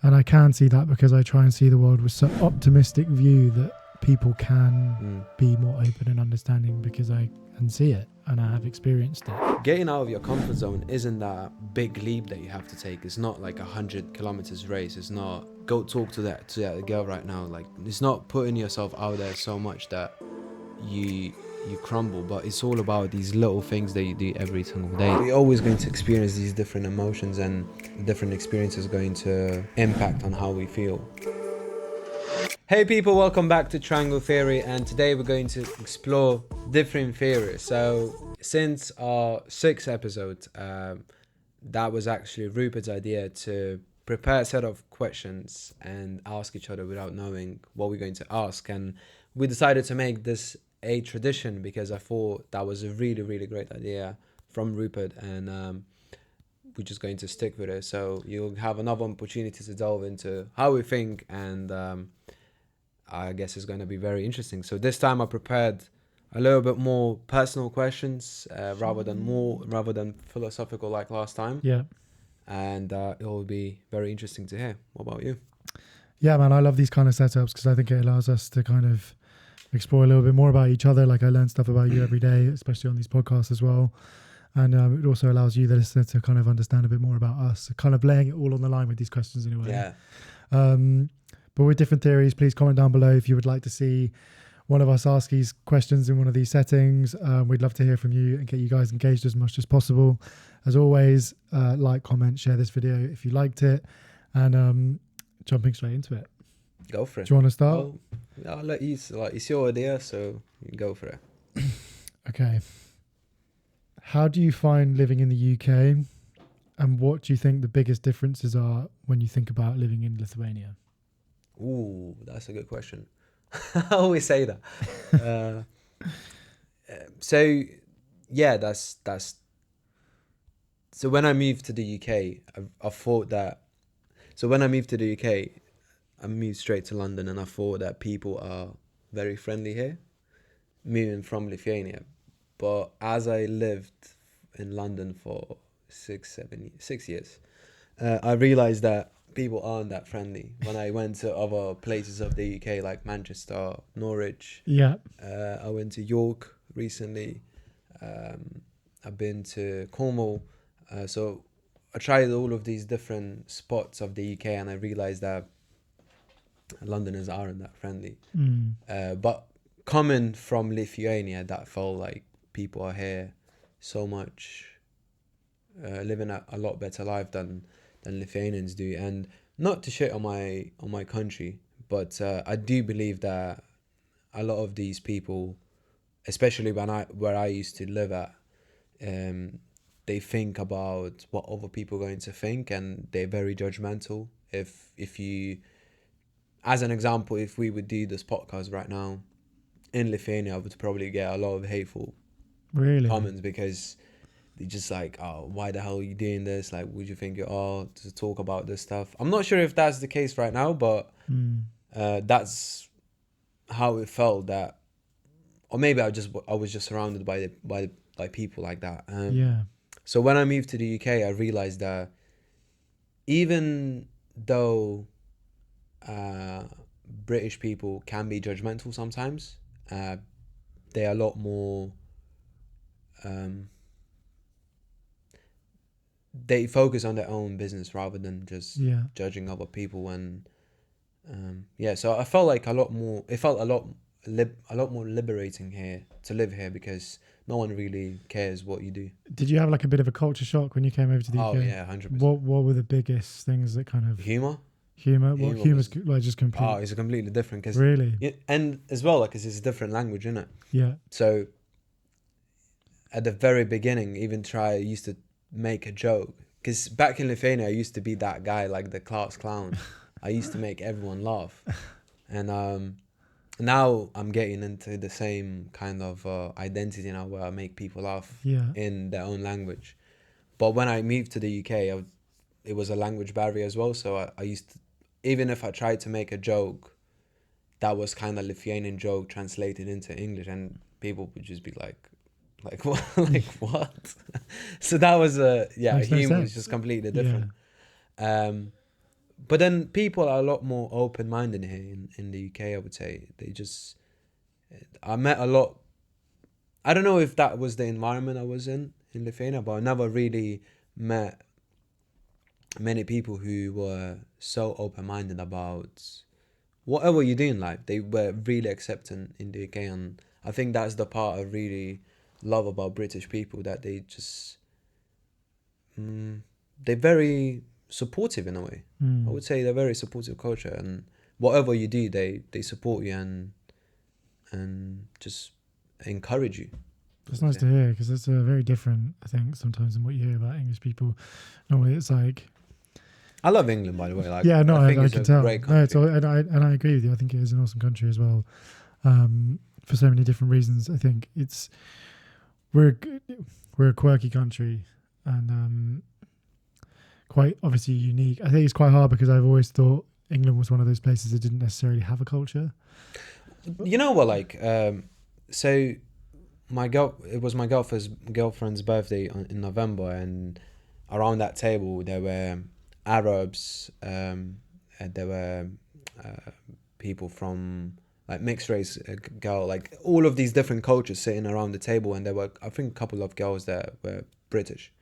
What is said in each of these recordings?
And I can see that because I try and see the world with such optimistic view that people can be more open and understanding, because I can see it and I have experienced it. Getting out of your comfort zone isn't that big leap that you have to take. It's not like 100 kilometers race. It's not go talk to that girl right now. Like, it's not putting yourself out there so much that you crumble, but it's all about these little things that you do every single day. We're always going to experience these different emotions, and different experiences are going to impact on how we feel. Hey people, welcome back to Triangle Theory, and today we're going to explore different theories. So since our 6th episode, that was actually Rupert's idea to prepare a set of questions and ask each other without knowing what we're going to ask. And we decided to make this a tradition because I thought that was a really, really great idea from Rupert, and we're just going to stick with it. So you'll have another opportunity to delve into how we think, and I guess it's going to be very interesting. So this time I prepared a little bit more personal questions rather than philosophical like last time. Yeah. And it will be very interesting to hear. What about you? Yeah, man, I love these kind of setups because I think it allows us to kind of explore a little bit more about each other. Like, I learn stuff about you every day, especially on these podcasts as well. And it also allows you, the listener, to kind of understand a bit more about us, kind of laying it all on the line with these questions in a way. Yeah. But with different theories, please comment down below if you would like to see one of us ask these questions in one of these settings. We'd love to hear from you and get you guys engaged as much as possible. As always, like, comment, share this video if you liked it, and jumping straight into it. Go for it. Do you want to start? I'll let you, it's your idea, so you go for it. Okay. How do you find living in the UK, and what do you think the biggest differences are when you think about living in Lithuania? Ooh, that's a good question. I always say that. So yeah, that's. So when I moved to the UK, I thought that. So when I moved to the UK, I moved straight to London, and I thought that people are very friendly here, moving from Lithuania. But as I lived in London for 6 years, I realized that people aren't that friendly. When I went to other places of the UK, like Manchester, Norwich, Yeah. I went to York recently. I've been to Cornwall. So I tried all of these different spots of the UK, and I realized that Londoners aren't that friendly. But coming from Lithuania, that felt like people are here so much, living a lot better life than Lithuanians do. And not to shit on my country, but I do believe that a lot of these people, especially where I used to live at, they think about what other people are going to think, and they're very judgmental. If you, as an example, if we would do this podcast right now in Lithuania, I would probably get a lot of hateful comments, because they're just like, oh, why the hell are you doing this? Like, would you think you are to talk about this stuff? I'm not sure if that's the case right now, but that's how it felt. That, or maybe I was just surrounded by people like that. So when I moved to the UK, I realized that even though British people can be judgmental sometimes, they're a lot more. They focus on their own business rather than just judging other people, and so I felt like it felt a lot more liberating here to live here, because no one really cares what you do. Did you have like a bit of a culture shock when you came over to the UK? Oh yeah, 100%. What were the biggest things that kind of humor? What humor's like just complete? Oh, it's completely different. Cause really? And as well, like, cause it's a different language, isn't it? Yeah. So at the very beginning, I used to make a joke, because back in Lithuania, I used to be that guy, like the class clown. I used to make everyone laugh, and now I'm getting into the same kind of identity now, where I make people laugh in their own language. But when I moved to the UK, it was a language barrier as well. So I used to, even if I tried to make a joke, that was kind of Lithuanian joke translated into English, and people would just be like what? Like, what? So that was humor was just completely different. but then people are a lot more open-minded here in the UK, I would say. I met a lot. I don't know if that was the environment I was in Lithuania, but I never really met many people who were so open-minded about whatever you do in life. They were really accepting in the UK, and I think that's the part I really love about British people, that they're very supportive in a way. I would say they're very supportive culture, and whatever you do, they support you and just encourage you. It's nice to hear, because it's very different, I think, sometimes than what you hear about English people. Normally it's like... I love England, by the way. Like, yeah, no, I think I it's can a tell. great No, country. and I agree with you. I think it is an awesome country as well, for so many different reasons. I think we're a quirky country, and quite obviously unique. I think it's quite hard because I've always thought England was one of those places that didn't necessarily have a culture. You know what? Like, so it was my girlfriend's birthday in November, and around that table there were Arabs, and there were people from like mixed race girl, like all of these different cultures sitting around the table, and there were, I think, a couple of girls that were British.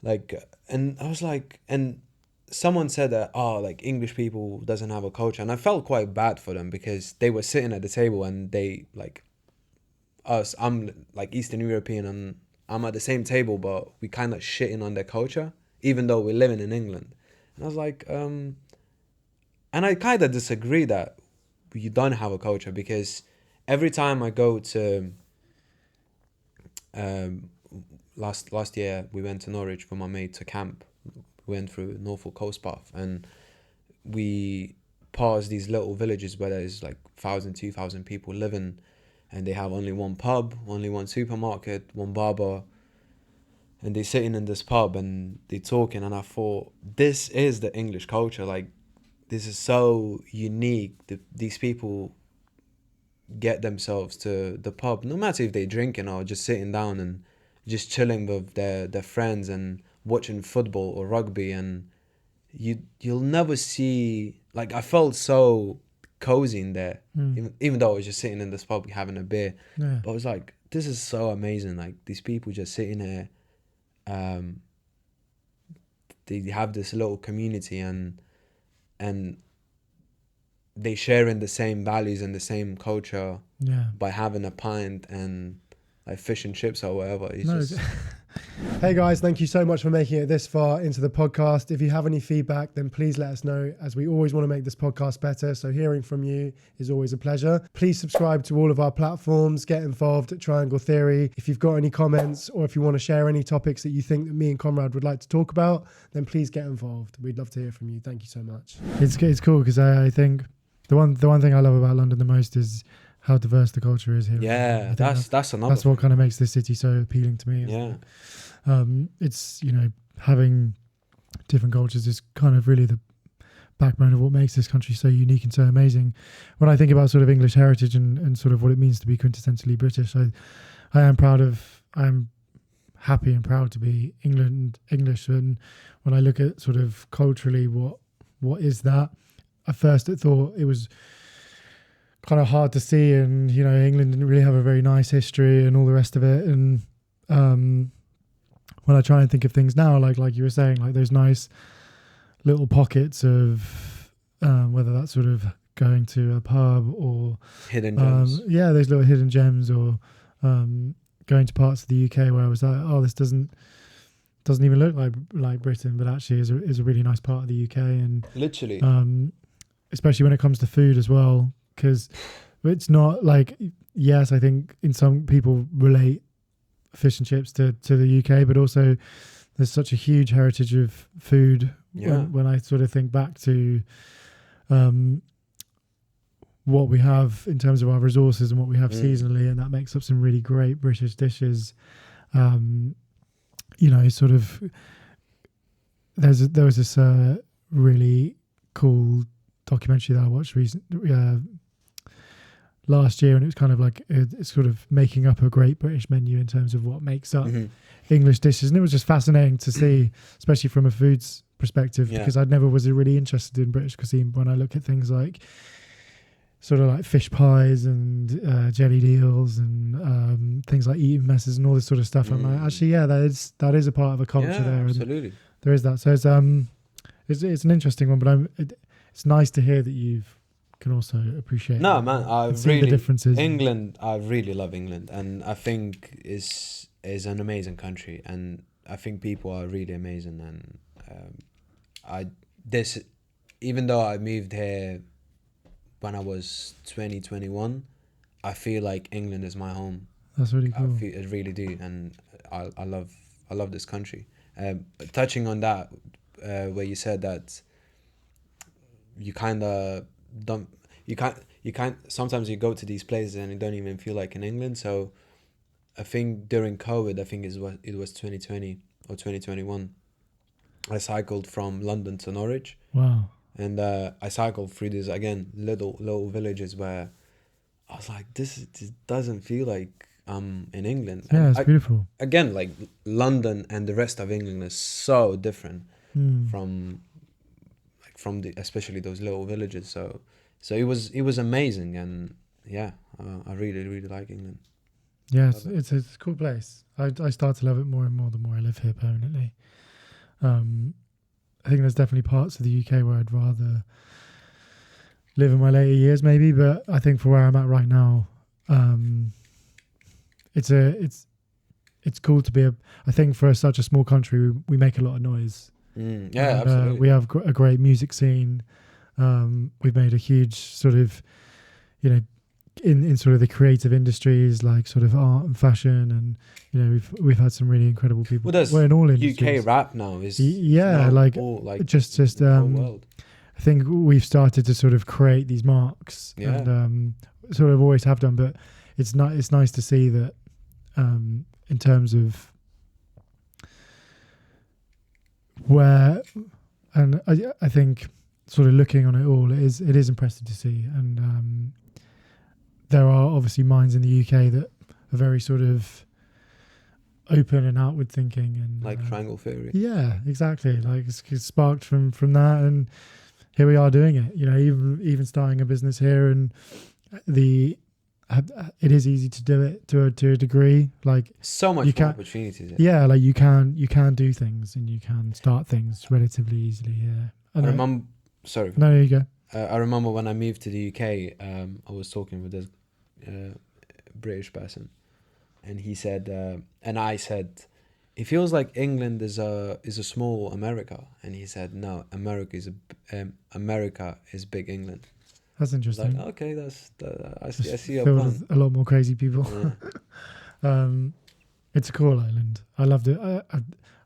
Like, and I was like, and someone said that, oh, like English people doesn't have a culture, and I felt quite bad for them because they were sitting at the table and they like us. I'm like Eastern European and I'm at the same table, but we kind of shitting on their culture, even though we're living in England. And I was like, and I kind of disagree that you don't have a culture, because every time I go to, last year we went to Norwich for my mate to camp. We went through Norfolk Coast Path, and we passed these little villages where there's like 1,000, 2,000 people living, and they have only one pub, only one supermarket, one barber, and they're sitting in this pub and they're talking, and I thought, this is the English culture. Like, this is so unique. These people get themselves to the pub, no matter if they're drinking or just sitting down and just chilling with their friends and watching football or rugby, and you'll never see, like, I felt so cozy in there, even though I was just sitting in this pub having a beer. Yeah. But I was like, this is so amazing. Like, these people just sitting here, they have this little community, and they sharing the same values and the same culture by having a pint and like fish and chips or whatever. It's just... Hey guys, thank you so much for making it this far into the podcast. If you have any feedback, then please let us know, as we always want to make this podcast better. So hearing from you is always a pleasure. Please subscribe to all of our platforms. Get involved at Triangle Theory. If you've got any comments, or if you want to share any topics that you think that me and Konrad would like to talk about, then please get involved. We'd love to hear from you. Thank you so much. It's cool, because I think the one thing I love about London the most is how diverse the culture is here. Yeah, that's another. That's what kind of makes this city so appealing to me. Yeah. It's, having different cultures is kind of really the backbone of what makes this country so unique and so amazing. When I think about sort of English heritage and sort of what it means to be quintessentially British, I am happy and proud to be English. And when I look at sort of culturally, what is that? At first I thought it was kind of hard to see, and England didn't really have a very nice history and all the rest of it. And when I try and think of things now, like you were saying, like those nice little pockets of whether that's sort of going to a pub or hidden gems. Those little hidden gems, or going to parts of the UK where I was like, oh, this doesn't even look like Britain, but actually is a really nice part of the UK. And literally, especially when it comes to food as well, because it's not like, yes, I think in some people relate fish and chips to the UK, but also there's such a huge heritage of food. When I sort of think back to what we have in terms of our resources and what we have seasonally, and that makes up some really great British dishes. Sort of there was this really cool documentary that I watched recently. last year, and it was kind of like it's sort of making up a great British menu in terms of what makes up English dishes, and it was just fascinating to see, especially from a foods perspective, because I never was really interested in British cuisine. When I look at things like sort of like fish pies and jellied eels and things like eating messes and all this sort of stuff, I'm like, actually, that is a part of a culture there, absolutely. and there is that. So it's an interesting one, but it's nice to hear that you've can also appreciate. No, man, I see really the differences. England. I really love England, and I think is an amazing country, and I think people are really amazing. And even though I moved here when I was 21, I feel like England is my home. That's really cool. I really do, and I love this country. But touching on that, where you said that you kind of don't, you can't sometimes you go to these places and you don't even feel like in England. So I think during COVID, I think it was 2020 or 2021, I cycled from London to Norwich. Wow. And I cycled through these, again, little villages where I was like, this doesn't feel like I'm in England. Yeah, it's beautiful. Again, like London and the rest of England is so different from especially those little villages. So it was amazing, and I really, really like England. Yeah, it's a cool place. I start to love it more and more the more I live here permanently. I think there's definitely parts of the UK where I'd rather live in my later years, maybe. But I think for where I'm at right now, it's cool to be I think for such a small country, we make a lot of noise. Absolutely. We have a great music scene. We've made a huge sort of, in sort of the creative industries, like sort of art and fashion, and we've had some really incredible people. Well, there's in all industries. UK rap now is just world. I think we've started to sort of create these marks, and sort of always have done. But it's nice to see that in terms of where, and I think sort of looking on it all, it is impressive to see, and there are obviously minds in the UK that are very sort of open and outward thinking, and like triangle theory. Yeah, exactly. Like it's sparked from that, and here we are doing it. Even starting a business here, and it is easy to do it to a degree. Like so much more opportunities. Yeah, like you can do things, and you can start things relatively easily here. I remember. Sorry. No, there you go. I remember when I moved to the UK, I was talking with this British person, and he said, and I said, it feels like England is a small America, and he said, no, America is big England. That's interesting. Like, okay, I see your filled point. with a lot more crazy people. Yeah. It's a cool island. I loved it. I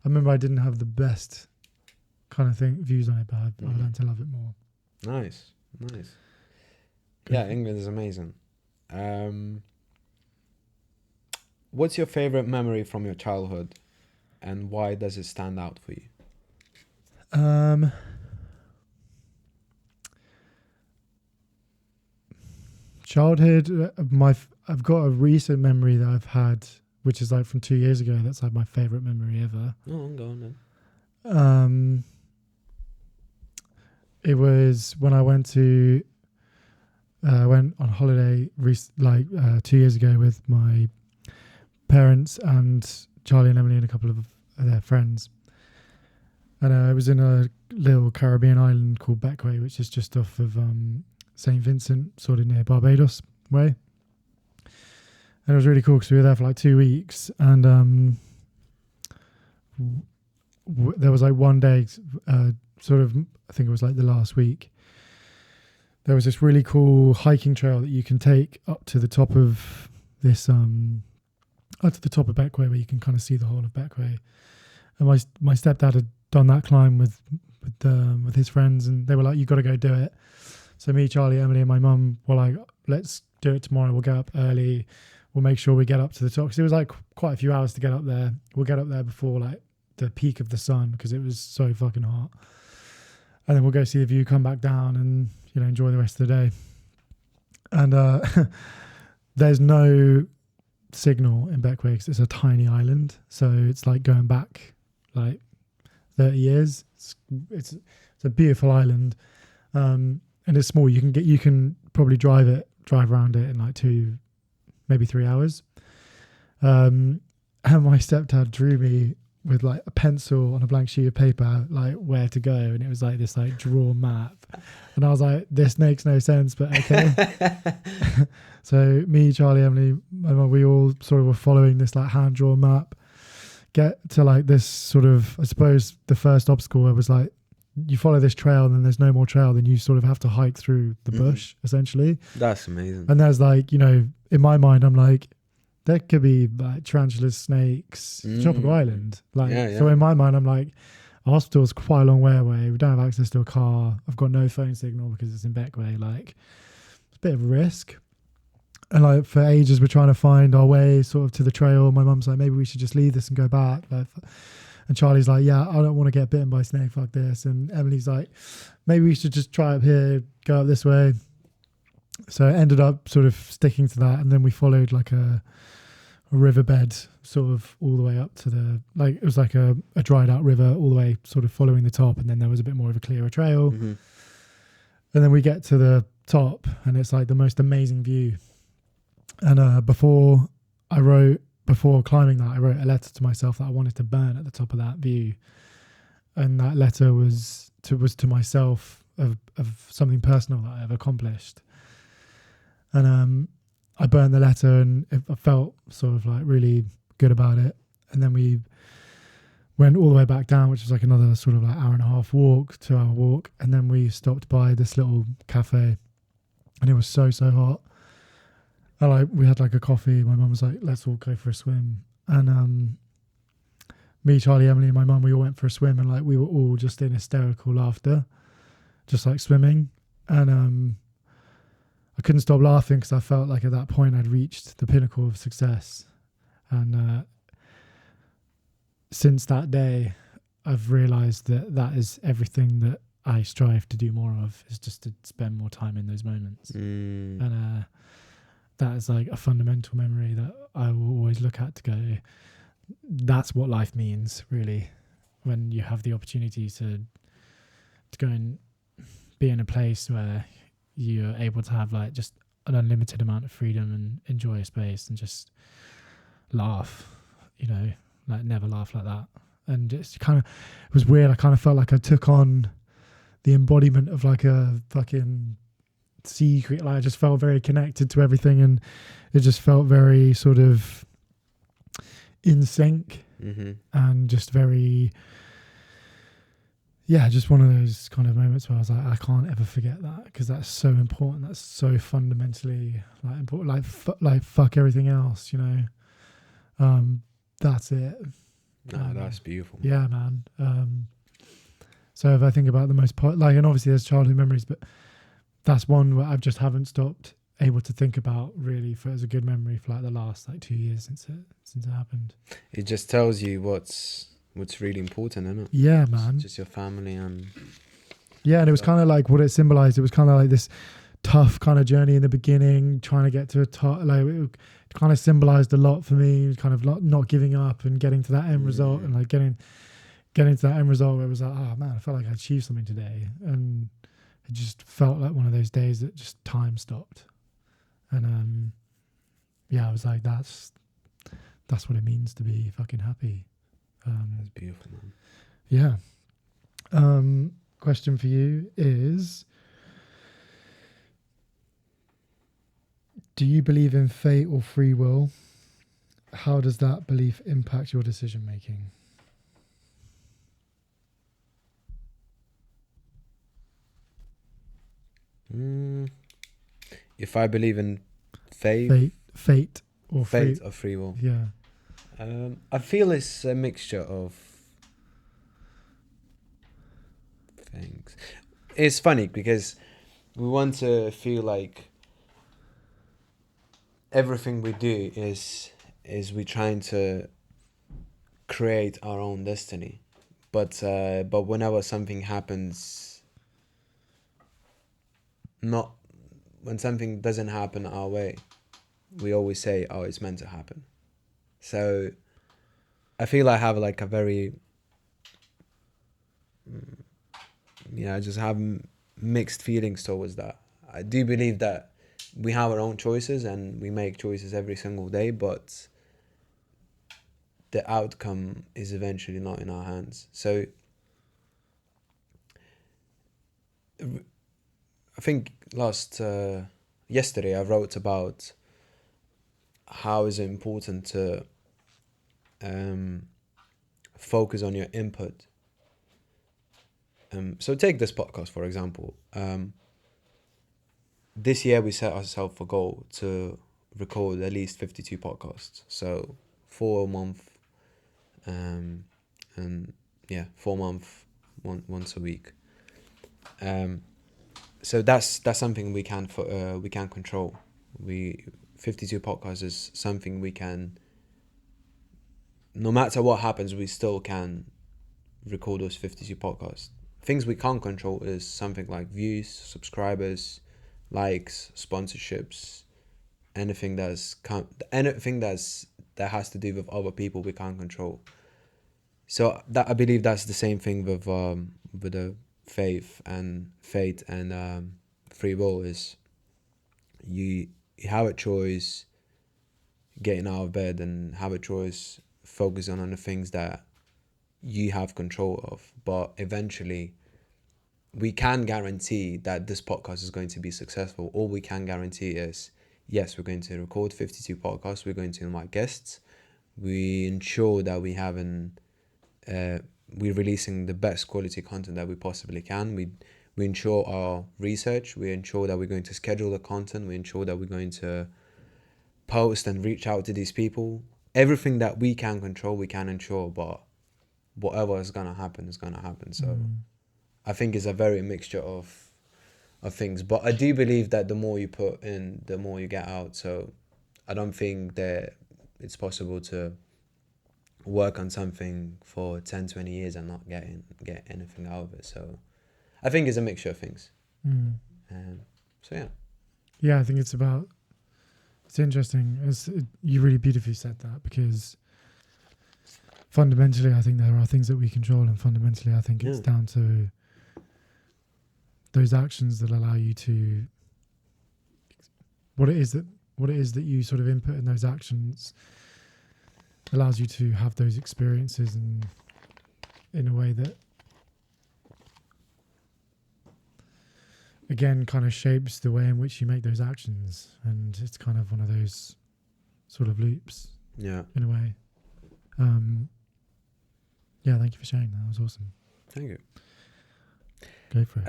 remember I didn't have the best kind of views on it, but I learned to love it more. Nice. Yeah, England is amazing. What's your favorite memory from your childhood, and why does it stand out for you? Childhood, I've got a recent memory that I've had, which is like from 2 years ago. That's like my favorite memory ever. Oh, go on then. It was when I went on holiday 2 years ago with my parents and Charlie and Emily and a couple of their friends. And I was in a little Caribbean island called Bequia, which is just off of St. Vincent, sort of near Barbados way. And it was really cool because we were there for like 2 weeks, and there was like one day, sort of, I think it was like the last week, there was this really cool hiking trail that you can take up to the top of this, up to the top of Bequia, where you can kind of see the whole of Bequia. And my stepdad had done that climb with his friends, and they were like, "You got to go do it." So me, Charlie, Emily, and my mum were like, "Let's do it tomorrow. We'll get up early. We'll make sure we get up to the top." Because it was like quite a few hours to get up there. We'll get up there before like the peak of the sun because it was so fucking hot. And then we'll go see the view, come back down, and enjoy the rest of the day. And there's no signal in Beckway because it's a tiny island. So it's like going back like 30 years. It's a beautiful island, and it's small. You can probably drive around it in like 2, maybe 3 hours. And my stepdad drew me with like a pencil on a blank sheet of paper, like where to go, and it was like this like drawn map, and I was like, this makes no sense, but okay. So me, Charlie, Emily, my mum, we all sort of were following this like hand drawn map. Get to like this sort of, I suppose the first obstacle was like, you follow this trail and then there's no more trail, then you sort of have to hike through the bush essentially. That's amazing. And there's like, you know, in my mind, I'm like, there could be like tarantulas, snakes, tropical island. Like, so in my mind, I'm like, a hospital's quite a long way away. We don't have access to a car. I've got no phone signal because it's in Beckway. Like, it's a bit of a risk. And like for ages, we're trying to find our way sort of to the trail. My mum's like, maybe we should just leave this and go back. Like, and Charlie's like, yeah, I don't want to get bitten by a snake. Fuck this. And Emily's like, maybe we should just try up here, go up this way. So it ended up sort of sticking to that. And then we followed like a riverbed sort of all the way up to the, like, it was like a dried out river all the way sort of following the top. And then there was a bit more of a clearer trail. Mm-hmm. And then we get to the top and it's like the most amazing view. And before climbing that, I wrote a letter to myself that I wanted to burn at the top of that view. And that letter was to myself of something personal that I've accomplished. And I burned the letter and I felt sort of like really good about it. And then we went all the way back down, which was like another sort of like 2-hour walk. And then we stopped by this little cafe and it was so hot. And we had like a coffee. My mum was like, let's all go for a swim. And me, Charlie, Emily and my mum, we all went for a swim and like we were all just in hysterical laughter, just like swimming. And I couldn't stop laughing because I felt like at that point I'd reached the pinnacle of success. And since that day, I've realised that is everything that I strive to do more of, is just to spend more time in those moments. And that is like a fundamental memory that I will always look at to go, that's what life means, really, when you have the opportunity to go and be in a place where you're able to have like just an unlimited amount of freedom and enjoy a space and just laugh, you know, like never laugh like that. And it's kind of, it was weird. I kind of felt like I took on the embodiment of like a fucking sea creature. Like I just felt very connected to everything and it just felt very sort of in sync. Mm-hmm. And just very, just one of those kind of moments where I was like, I can't ever forget that because that's so important. That's so fundamentally like important. Like fuck everything else, you know. That's it. No, that's beautiful. Yeah, man. So if I think about the most and obviously there's childhood memories, but that's one where I just haven't stopped able to think about really as a good memory for like the last like 2 years since it happened. It just tells you what's really important, isn't it? Yeah, man. Just your family and... Yeah, and it was kind of like what it symbolized. It was kind of like this tough kind of journey in the beginning, trying to get to a top. Like it kind of symbolized a lot for me, kind of not giving up and getting to that end result, and like getting to that end result where it was like, oh man, I felt like I achieved something today, and it just felt like one of those days that just time stopped. And I was like, that's what it means to be fucking happy. That's beautiful, man. Yeah. Question for you is, do you believe in fate or free will? How does that belief impact your decision making? If I believe in fate or free will. Yeah. I feel it's a mixture of things. It's funny because we want to feel like everything we do is we trying to create our own destiny, but whenever something happens not when something doesn't happen our way, we always say, oh, it's meant to happen. So I feel I have like a very, I just have mixed feelings towards that. I do believe that we have our own choices and we make choices every single day, but the outcome is eventually not in our hands. So I think yesterday I wrote about how is it important to focus on your input. So take this podcast, for example. This year we set ourselves a goal to record at least 52 podcasts. So 4 a month, and 4 months, once a week. So that's something we can control. 52 podcasts is something we can. No matter what happens, we still can record those 52 podcasts. Things we can't control is something like views, subscribers, likes, sponsorships, anything that has to do with other people we can't control. So that I believe that's the same thing with the faith and fate and free will. Is you have a choice getting out of bed and have a choice focusing on the things that you have control of. But eventually we can guarantee that this podcast is going to be successful. All we can guarantee is, yes, we're going to record 52 podcasts. We're going to invite guests. We ensure that we're releasing the best quality content that we possibly can. We ensure our research. We ensure that we're going to schedule the content. We ensure that we're going to post and reach out to these people. Everything that we can control, we can ensure, but whatever is going to happen is going to happen. So I think it's a very mixture of things. But I do believe that the more you put in, the more you get out. So I don't think that it's possible to work on something for 10, 20 years and not get anything out of it. So I think it's a mixture of things. Yeah, I think it's interesting. You really beautifully said that, because fundamentally I think there are things that we control, and fundamentally I think it's down to those actions that allow you to what it is that you sort of input in those actions allows you to have those experiences, and in a way that again kind of shapes the way in which you make those actions. And it's kind of one of those sort of loops, in a way. Thank you for sharing that. That was awesome. Thank you. Go for it.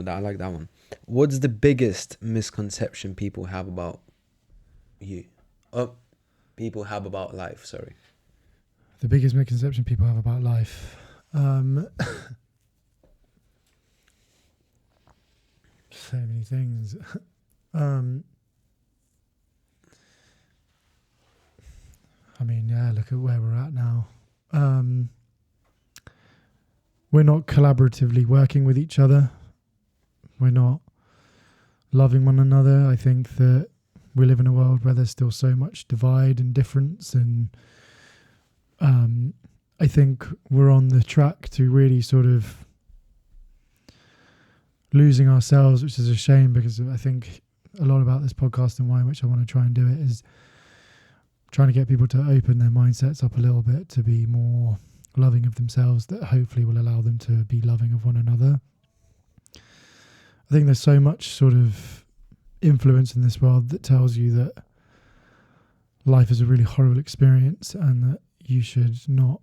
I like that one. What's the biggest misconception people have about you? People have about life, sorry. The biggest misconception people have about life. So many things. Look at where we're at now. We're not collaboratively working with each other. We're not loving one another. I think that we live in a world where there's still so much divide and difference, and I think we're on the track to really sort of losing ourselves, which is a shame, because I think a lot about this podcast and why in which I want to try and do it is trying to get people to open their mindsets up a little bit to be more loving of themselves, that hopefully will allow them to be loving of one another. I think there's so much sort of influence in this world that tells you that life is a really horrible experience and that you should not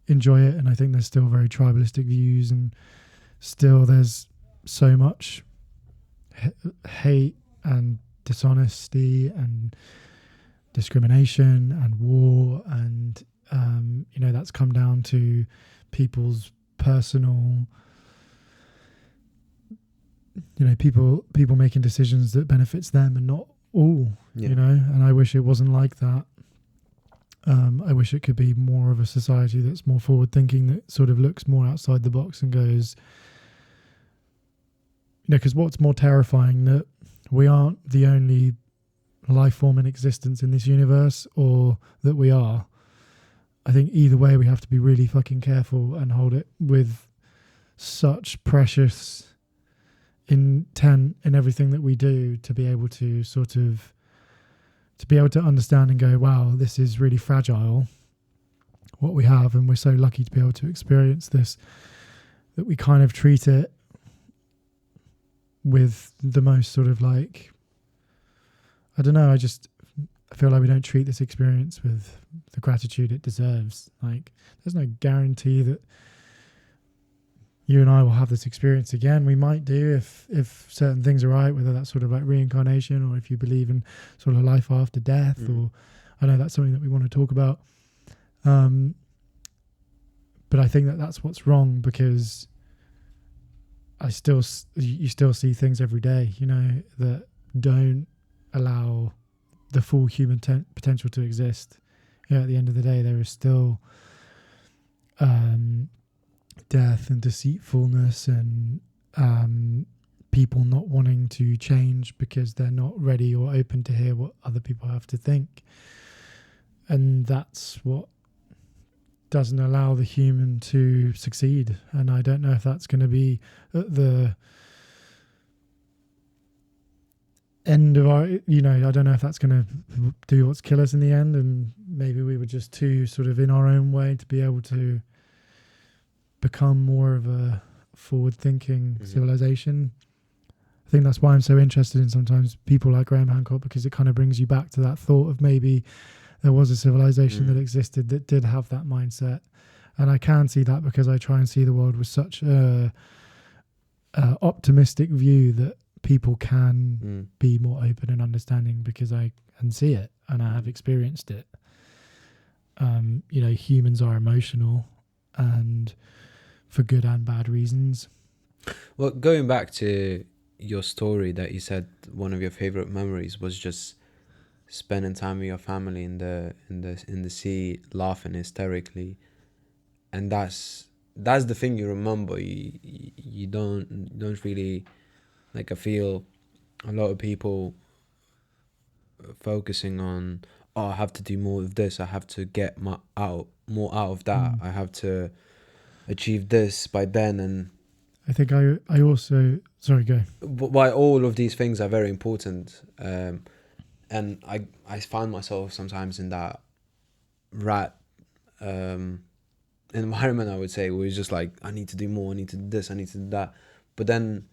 enjoy it. And I think there's still very tribalistic views, and still there's so much hate and dishonesty and discrimination and war, and that's come down to people's personal, people making decisions that benefits them and not all, and I wish it wasn't like that. I wish it could be more of a society that's more forward thinking, that sort of looks more outside the box and goes, because what's more terrifying, that we aren't the only life form in existence in this universe, or that we are. I think either way we have to be really fucking careful and hold it with such precious intent in everything that we do, to be able to understand and go, wow, this is really fragile, what we have, and we're so lucky to be able to experience this, that we kind of treat it with the most sort of like, I don't know, I feel like we don't treat this experience with the gratitude it deserves. Like, there's no guarantee that you and I will have this experience again. We might do if certain things are right, whether that's sort of like reincarnation, or if you believe in sort of life after death, or I know that's something that we want to talk about. But I think that that's what's wrong, because you still see things every day, that don't allow the full human potential to exist. At the end of the day, there is still death and deceitfulness, and people not wanting to change because they're not ready or open to hear what other people have to think. And that's what doesn't allow the human to succeed. And I don't know if that's going to be at the end of our, I don't know if that's going to do what's kill us in the end, and maybe we were just too sort of in our own way to be able to become more of a forward-thinking civilization. I think that's why I'm so interested in sometimes people like Graham Hancock, because it kind of brings you back to that thought of maybe there was a civilization that existed that did have that mindset. And I can see that because I try and see the world with such a optimistic view that people can be more open and understanding, because I can see it and I have experienced it. Humans are emotional, and for good and bad reasons. Well, going back to your story that you said one of your favorite memories was just spending time with your family in the sea, laughing hysterically, and that's the thing you remember. You don't really, like, I feel a lot of people focusing on, I have to do more of this, I have to get more out of that, I have to achieve this by then. And I think I also, sorry, go. Why all of these things are very important, and I find myself sometimes in that rat environment, I would say, where it's just like, I need to do more, I need to do this, I need to do that. But then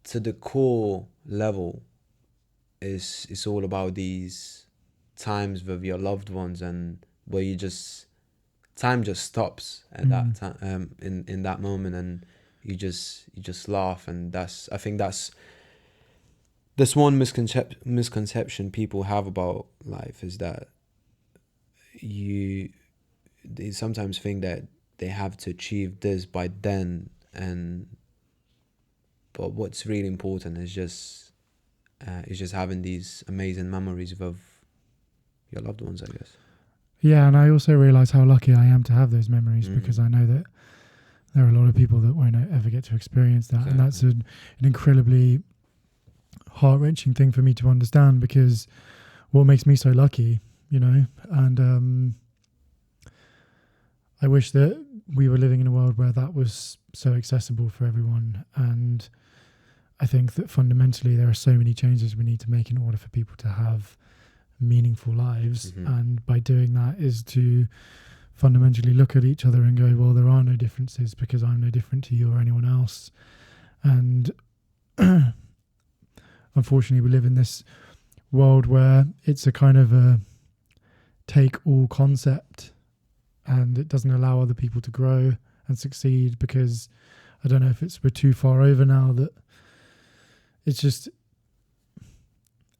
to the core level, it's all about these times with your loved ones, and where time just stops at that time, in that moment, and you just laugh. And I think that's one misconception people have about life, is that they sometimes think that they have to achieve this by then, but what's really important is just having these amazing memories with your loved ones, I guess. Yeah, and I also realise how lucky I am to have those memories, because I know that there are a lot of people that won't ever get to experience that. Exactly. And that's an incredibly heart-wrenching thing for me to understand, because what makes me so lucky, and I wish that we were living in a world where that was so accessible for everyone. And I think that fundamentally there are so many changes we need to make in order for people to have meaningful lives. And by doing that is to fundamentally look at each other and go, well, there are no differences, because I'm no different to you or anyone else. And unfortunately, we live in this world where it's a kind of a take-all concept, and it doesn't allow other people to grow and succeed, because I don't know if we're too far over now, that it's just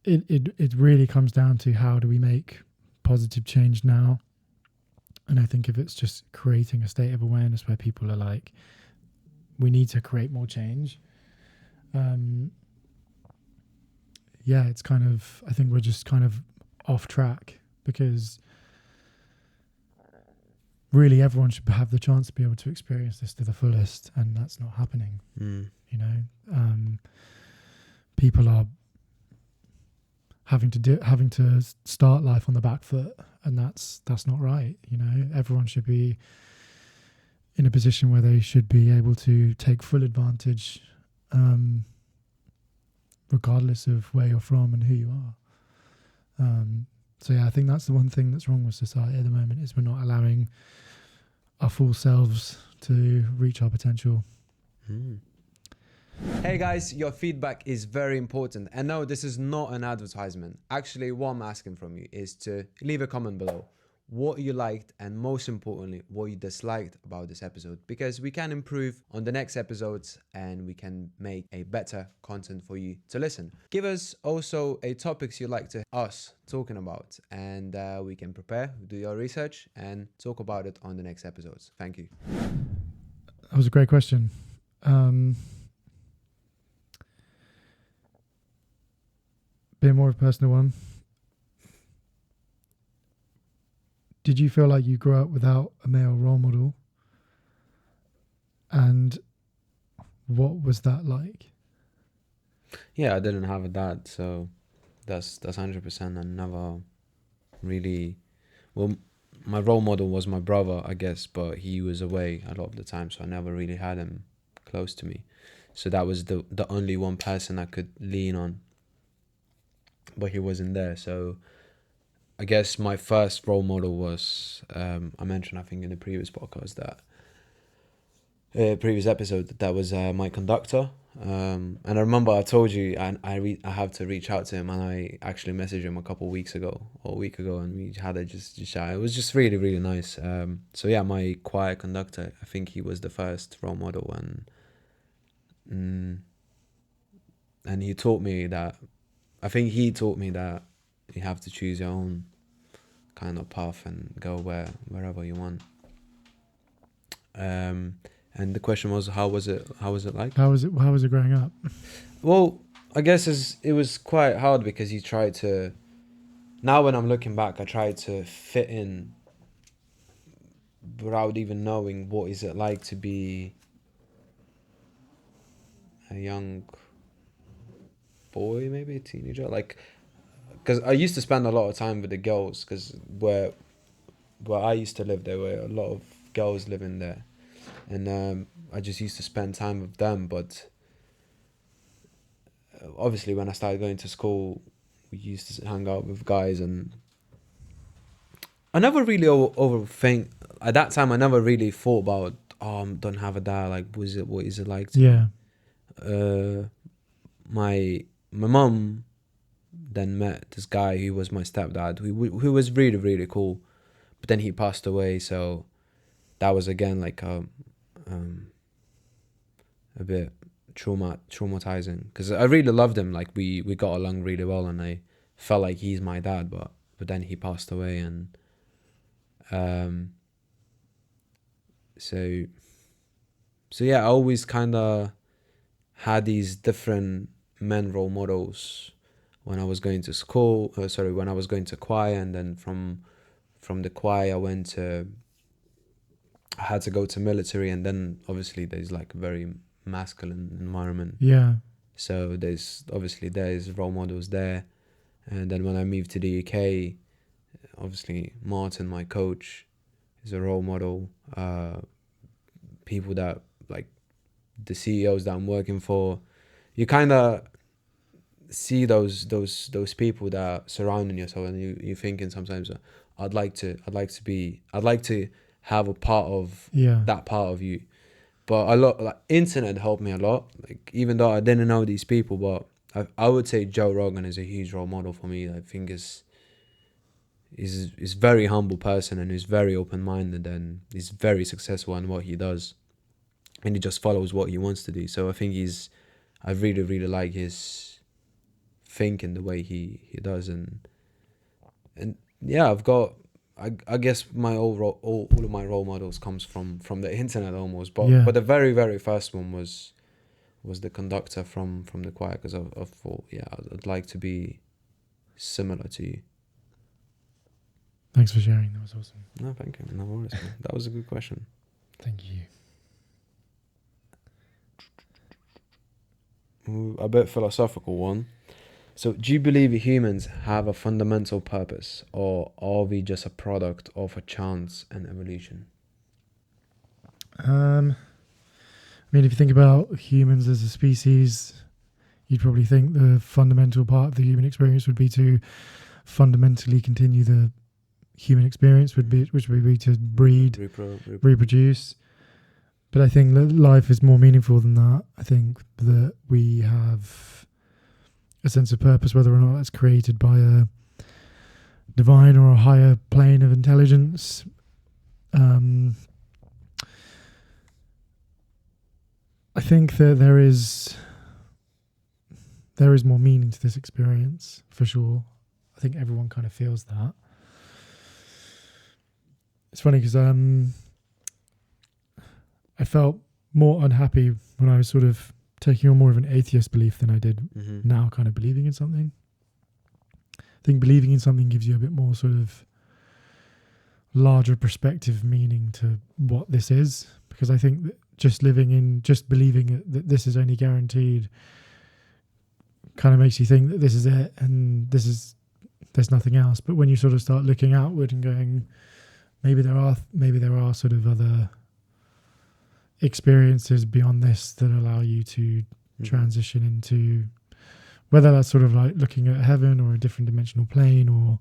it really comes down to, how do we make positive change now? And I think if it's just creating a state of awareness where people are like, we need to create more change, it's kind of, I think we're just kind of off track, because really everyone should have the chance to be able to experience this to the fullest, and that's not happening. You know, people are having to start life on the back foot, and that's not right. You know, everyone should be in a position where they should be able to take full advantage, regardless of where you're from and who you are. So yeah, I think that's the one thing that's wrong with society at the moment, is we're not allowing our full selves to reach our potential. Hey guys, your feedback is very important. And no, this is not an advertisement. Actually, what I'm asking from you is to leave a comment below what you liked, and most importantly, what you disliked about this episode, because we can improve on the next episodes and we can make a better content for you to listen. Give us also a topics you'd like to us talking about, and we can prepare, do your research, and talk about it on the next episodes. Thank you. That was a great question. Bit more of a personal one. Did you feel like you grew up without a male role model? And what was that like? Yeah, I didn't have a dad, so that's 100%. I never really, well, my role model was my brother, I guess, but he was away a lot of the time, so I never really had him close to me. So that was the only one person I could lean on, but he wasn't there. So I guess my first role model was, I mentioned, I think in the previous podcast, that previous episode, that was my conductor. And I remember I told you I have to reach out to him, and I actually messaged him a week ago, and we had a just chat. It was just really, really nice. So yeah, my choir conductor, I think he was the first role model, and he taught me that, you have to choose your own kind of path and go wherever you want. And the question was, how was it like? How was it growing up? Well, I guess it was quite hard, because he tried to, now when I'm looking back, I tried to fit in without even knowing what is it like to be a young boy, maybe a teenager, like, because I used to spend a lot of time with the girls, because where I used to live, there were a lot of girls living there, and I just used to spend time with them. But obviously when I started going to school, we used to hang out with guys, and I never really overthink at that time. I never really thought about, don't have a dad, like, what is it like to my mum then met this guy who was my stepdad, who was really, really cool, but then he passed away. So that was again like a bit traumatizing, because I really loved him. Like we got along really well, and I felt like he's my dad, but then he passed away, and so yeah, I always kind of had these different men role models when I was going to school. When I was going to choir, and then from the choir I had to go to military, and then obviously there's like a very masculine environment. Yeah. So there's role models there, and then when I moved to the UK, obviously Martin, my coach, is a role model. People that, like, the CEOs that I'm working for, you kind of see those people that are surrounding yourself, and you're thinking sometimes, I'd like to have a part of that part of you. But a lot, like, internet helped me a lot. Like, even though I didn't know these people, but I would say Joe Rogan is a huge role model for me. I think is very humble person, and he's very open-minded, and he's very successful in what he does, and he just follows what he wants to do. So I think I really, really like his thinking, the way he does, and yeah, I've got, I guess all of my role models comes from the internet almost, but the very, very first one was the conductor from the choir, because I thought, I'd like to be similar to you. Thanks for sharing. That was awesome. No, thank you. No worries, man. That was a good question. Thank you. Ooh, a bit philosophical one. So, do you believe humans have a fundamental purpose, or are we just a product of a chance and evolution? I mean, if you think about humans as a species, you'd probably think the fundamental part of the human experience would be to fundamentally continue the human experience, which would be to breed, reproduce. But I think that life is more meaningful than that. I think that we have a sense of purpose, whether or not that's created by a divine or a higher plane of intelligence. I think that there is more meaning to this experience, for sure. I think everyone kind of feels that. It's funny because I felt more unhappy when I was sort of taking on more of an atheist belief than I did now kind of believing in something. I think believing in something gives you a bit more sort of larger perspective meaning to what this is, because I think that just believing that this is only guaranteed kind of makes you think that this is it and there's nothing else. But when you sort of start looking outward and going, maybe there are sort of other experiences beyond this that allow you to transition into, whether that's sort of like looking at heaven or a different dimensional plane or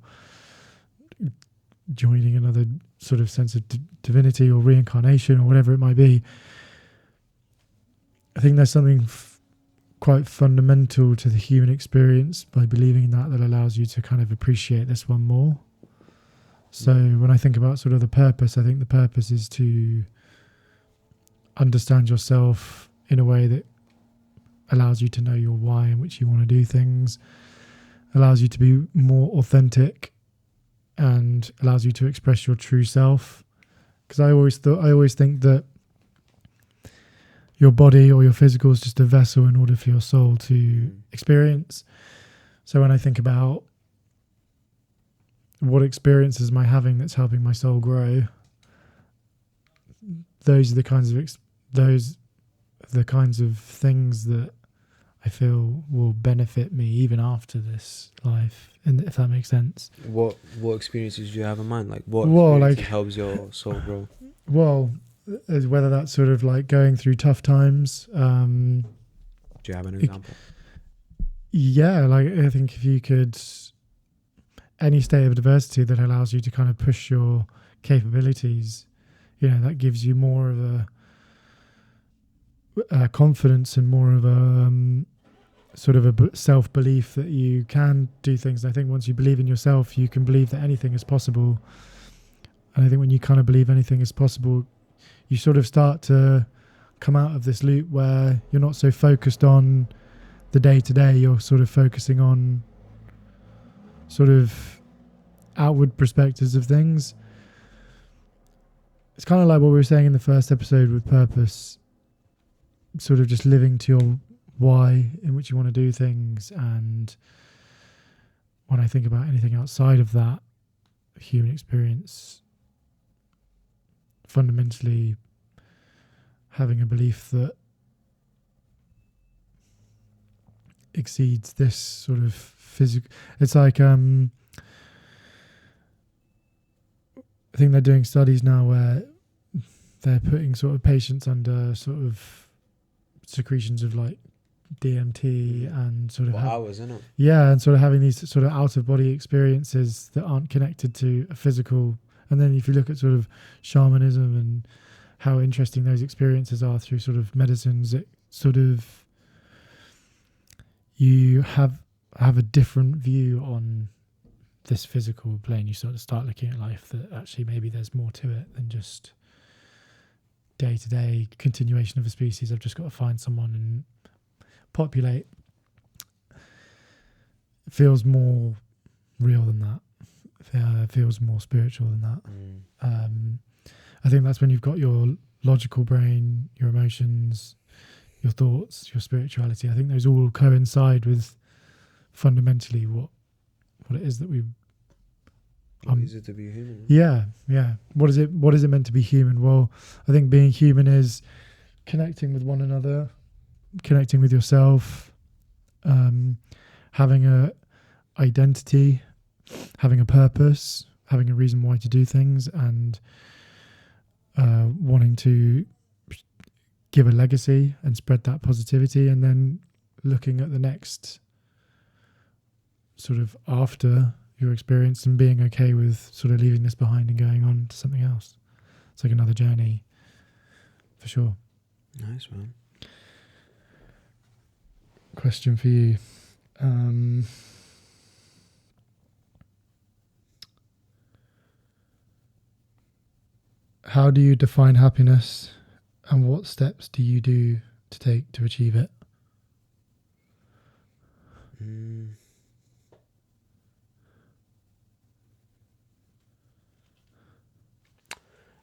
joining another sort of sense of divinity or reincarnation or whatever it might be. I think there's something quite fundamental to the human experience by believing in that allows you to kind of appreciate this one more. So when I think about sort of the purpose, I think the purpose is to understand yourself in a way that allows you to know your why in which you want to do things, allows you to be more authentic, and allows you to express your true self. Because I always think that your body or your physical is just a vessel in order for your soul to experience. So when I think about what experiences am I having that's helping my soul grow, those are the kinds of things that I feel will benefit me even after this life, and if that makes sense. What experiences do you have in mind? Like what helps your soul grow? Well, whether that's sort of like going through tough times. Do you have an example? Yeah, like I think if you could, any state of adversity that allows you to kind of push your capabilities, that gives you more of a confidence and more of a sort of a self-belief that you can do things. And I think once you believe in yourself, you can believe that anything is possible. And I think when you kind of believe anything is possible, you sort of start to come out of this loop where you're not so focused on the day-to-day, you're sort of focusing on sort of outward perspectives of things. It's kind of like what we were saying in the first episode with purpose, sort of just living to your why in which you want to do things. And when I think about anything outside of that human experience, fundamentally having a belief that exceeds this sort of physical, it's like I think they're doing studies now where they're putting sort of patients under sort of secretions of like DMT and sort of hours, isn't it? Yeah, and sort of having these sort of out of body experiences that aren't connected to a physical. And then if you look at sort of shamanism and how interesting those experiences are through sort of medicines, it sort of, you have a different view on this physical plane. You sort of start looking at life that actually maybe there's more to it than just day-to-day continuation of a species. I've just got to find someone and populate. It feels more real than that. It feels more spiritual than that. I think that's when you've got your logical brain, your emotions, your thoughts, your spirituality. I think those all coincide with fundamentally what it is that we What is it to be human? Yeah. What is it meant to be human? Well, I think being human is connecting with one another, connecting with yourself, having a identity, having a purpose, having a reason why to do things, and wanting to give a legacy and spread that positivity, and then looking at the next sort of after your experience and being okay with sort of leaving this behind and going on to something else. It's like another journey for sure. Nice, man. Question for you. How do you define happiness, and what steps do you do to take to achieve it?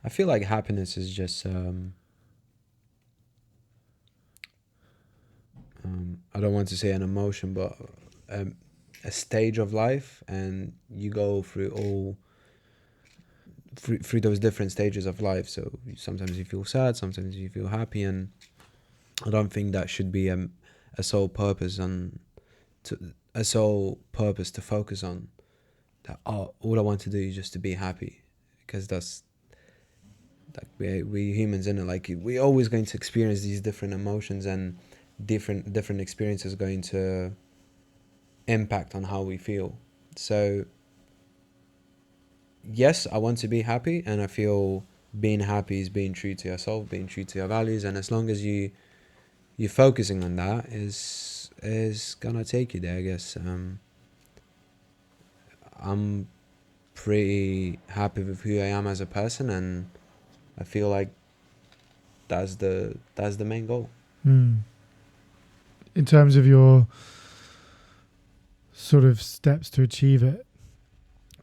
I feel like happiness is just I don't want to say an emotion, but a stage of life, and you go through through those different stages of life. So sometimes you feel sad, sometimes you feel happy, and I don't think that should be a sole purpose to focus on. That all I want to do is just to be happy, because that's like we humans, in it. Like we're always going to experience these different emotions, and different experiences going to impact on how we feel. So yes, I want to be happy, and I feel being happy is being true to yourself, being true to your values, and as long as you're focusing on that, is gonna take you there, I guess. I'm pretty happy with who I am as a person, and I feel like that's the main goal. In terms of your sort of steps to achieve it,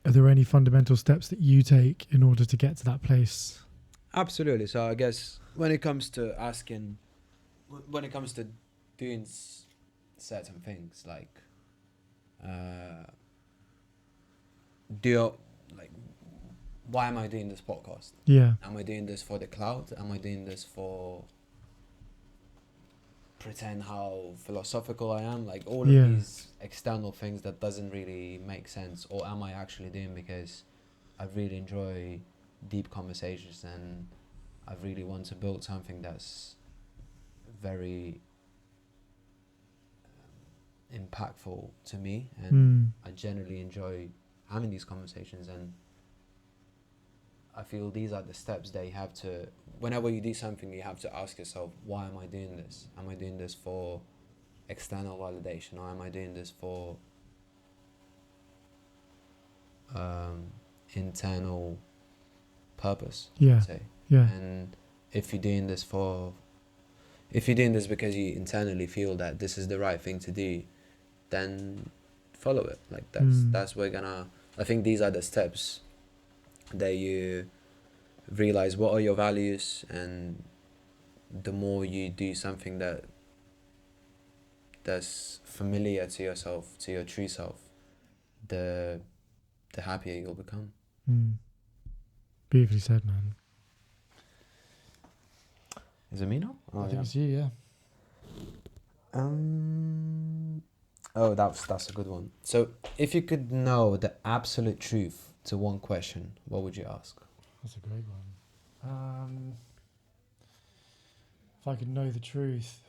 are there any fundamental steps that you take in order to get to that place? Absolutely. So I guess when it comes to doing certain things, like why am I doing this podcast? Yeah. Am I doing this for the cloud? Am I doing this for pretend how philosophical I am? Like all of these external things that doesn't really make sense. Or am I actually doing because I really enjoy deep conversations, and I really want to build something that's very impactful to me, and I generally enjoy having these conversations. And I feel these are the steps that you have to, whenever you do something, you have to ask yourself, why am I doing this? Am I doing this for external validation, or am I doing this for internal purpose? Yeah. Say. Yeah. And if you're doing this because you internally feel that this is the right thing to do, then follow it. Like that's I think these are the steps that you realize what are your values, and the more you do something that's familiar to yourself, to your true self, the happier you'll become. Beautifully said, man. Is it me now? I think it's you, yeah. That's a good one. So if you could know the absolute truth to one question, what would you ask? That's a great one. If I could know the truth.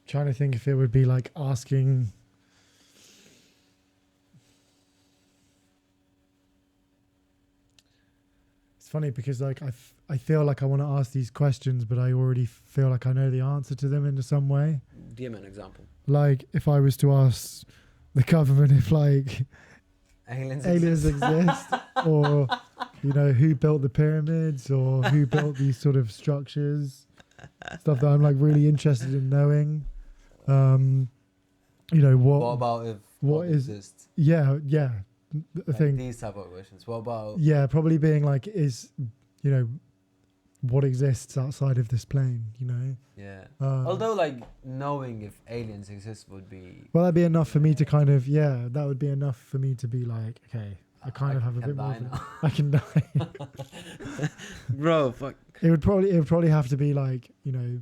Trying to think if it would be like asking. It's funny because like I feel like I want to ask these questions, but I already feel like I know the answer to them in some way. Give me an example. Like if I was to ask the government if like aliens exist, or who built the pyramids, or who built these sort of structures, stuff that I'm like really interested in knowing. What about if what exists? Yeah. The thing. These type of questions. What about? Yeah, probably being like, is what exists outside of this plane, you know. Yeah. Although, like, knowing if aliens exist would be. Well, that'd be enough for me to kind of, that would be enough for me to be like, okay, I kind of have a bit more. I can die. Bro, fuck. It would probably have to be like, you know,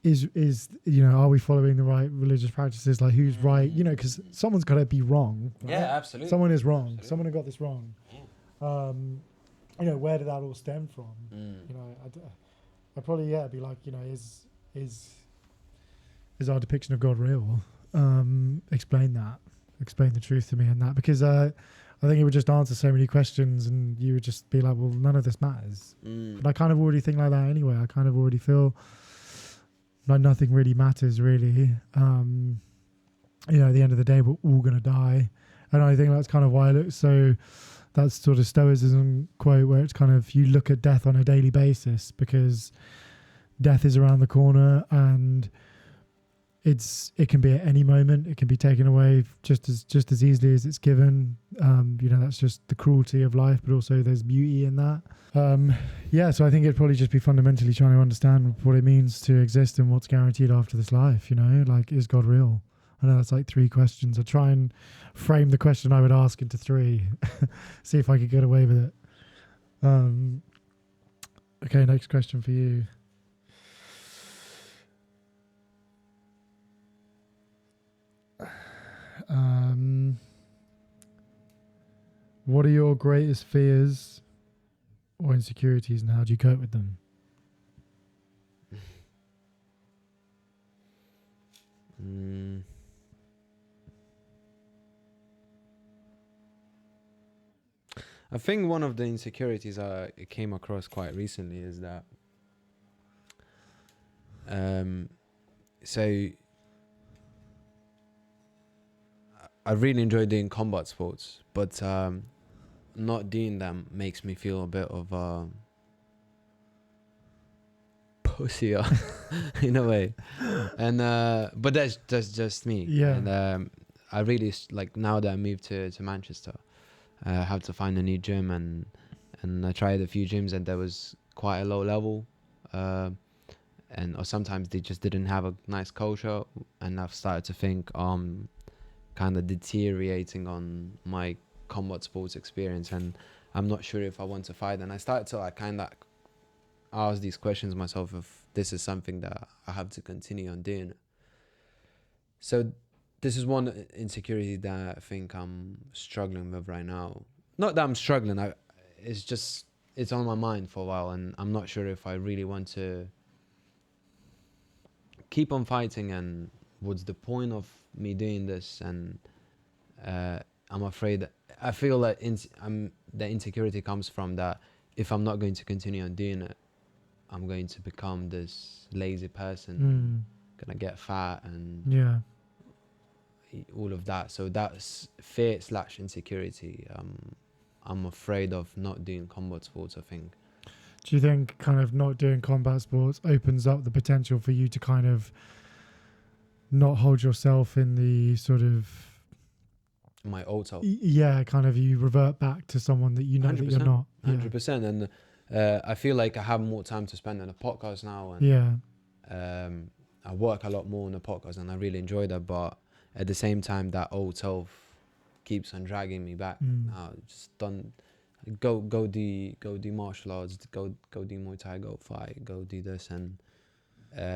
is are we following the right religious practices? Like, who's right? You know, because someone's got to be wrong. Right? Yeah, absolutely. Someone is wrong. Absolutely. Someone had got this wrong. Yeah. You know, where did that all stem from? You know, I'd probably be like, you know, is our depiction of God real? Explain the truth to me in that, because I think it would just answer so many questions, and you would just be like, well, none of this matters. But I kind of already think like that anyway. I kind of already feel like nothing really matters, really. You know, at the end of the day, we're all going to die. And I think that's kind of why I look so, that sort of stoicism quote where it's kind of, you look at death on a daily basis, because death is around the corner, and it can be at any moment. It can be taken away just as easily as it's given. You know, that's just the cruelty of life, but also there's beauty in that. So I think it'd probably just be fundamentally trying to understand what it means to exist and what's guaranteed after this life, you know, like, is God real? I know that's like 3 questions. I try and frame the question I would ask into 3, see if I could get away with it. Okay, next question for you. What are your greatest fears or insecurities, and how do you cope with them? I think one of the insecurities I came across quite recently is that so I really enjoy doing combat sports, but not doing them makes me feel a bit of a pussy in a way. And but that's just me. Yeah. And I really like, now that I moved to Manchester, I have to find a new gym, and I tried a few gyms, and there was quite a low level, or sometimes they just didn't have a nice culture, and I've started to think kind of deteriorating on my combat sports experience, and I'm not sure if I want to fight. And I started to like kind of ask these questions myself, if this is something that I have to continue on doing. So this is one insecurity that I think I'm struggling with right now. Not that I'm struggling, it's on my mind for a while, and I'm not sure if I really want to keep on fighting, and what's the point of me doing this. And I'm afraid, I feel that the insecurity comes from that if I'm not going to continue on doing it, I'm going to become this lazy person, gonna get fat, and all of that. So that's fear/insecurity. I'm afraid of not doing combat sports, I think. Do you think kind of not doing combat sports opens up the potential for you to kind of not hold yourself in the sort of my old self? Kind of, you revert back to someone that you know that you're not. 100%. And I feel like I have more time to spend on a podcast now, and I work a lot more on the podcast, and I really enjoy that. But at the same time, that old self keeps on dragging me back. Just don't go do martial arts, go do Muay Thai, go fight, go do this. And